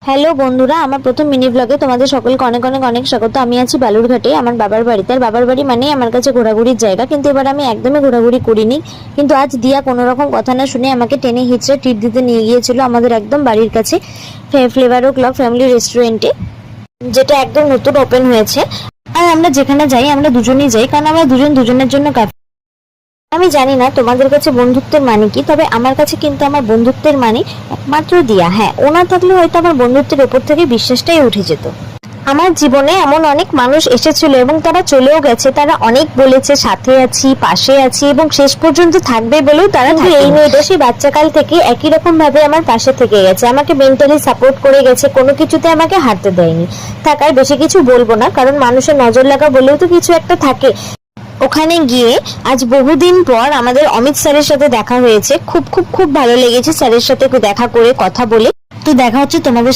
Hello বন্ধুরা, আমার প্রথম মিনি ব্লগে তোমাদের সকলকে অনেক অনেক অনেক স্বাগত। আমি আছি বালুরঘাটে আমার বাবার বাড়িতে। আর বাবার বাড়ি মানে আমার কাছে ঘোরাঘুরির জায়গা, কিন্তু এবার আমি একদমই ঘোরাঘুরি করিনি। কিন্তু আজ দিয়া কোনো রকম কথা না শুনে আমাকে টেনে হিচড়ে ট্রিট দিতে নিয়ে গিয়েছিল আমাদের একদম বাড়ির কাছে ফ্লেভারো ক্লাব ফ্যামিলি রেস্টুরেন্টে, যেটা একদম নতুন ওপেন হয়েছে। আর আমরা যেখানে যাই আমরা দুজনেই যাই, কারণ আমরা দুজন দুজনের জন্য কাজ। আমি জানি না তোমাদের কাছে বন্ধুত্বের মানে কি, তবে আমার কাছে কিন্তু আমার বন্ধুত্বের মানে একমাত্র দিয়া। হ্যাঁ, ওনা থাকলে হয়তো আমার বন্ধুত্বের উপর থেকে বিশ্বাসটাই উঠে যেত। আমার জীবনে এমন অনেক মানুষ এসেছিল এবং তারা চলেও গেছে। তারা অনেক বলেছে সাথে আছি, পাশে আছি, এবং শেষ পর্যন্ত থাকবে বলেও তারা থাকে। এই মেয়েটা সেই বাচ্চাকাল থেকে একই রকম ভাবে আমার পাশে থেকে গেছে, আমাকে মেন্টালি সাপোর্ট করে গেছে, কোনো কিছুতে আমাকে হারতে দেয়নি। থাকার বেশি কিছু বলবো না, কারণ মানুষের নজর লাগা বলেও তো কিছু একটা থাকে। ওখানে গিয়ে আজ বহুদিন পর আমাদের অমিত স্যারের সাথে দেখা হয়েছে। খুব খুব খুব ভালো লেগেছে স্যারের সাথে দেখা করে, কথা বলে। তো দেখা হচ্ছে তোমাদের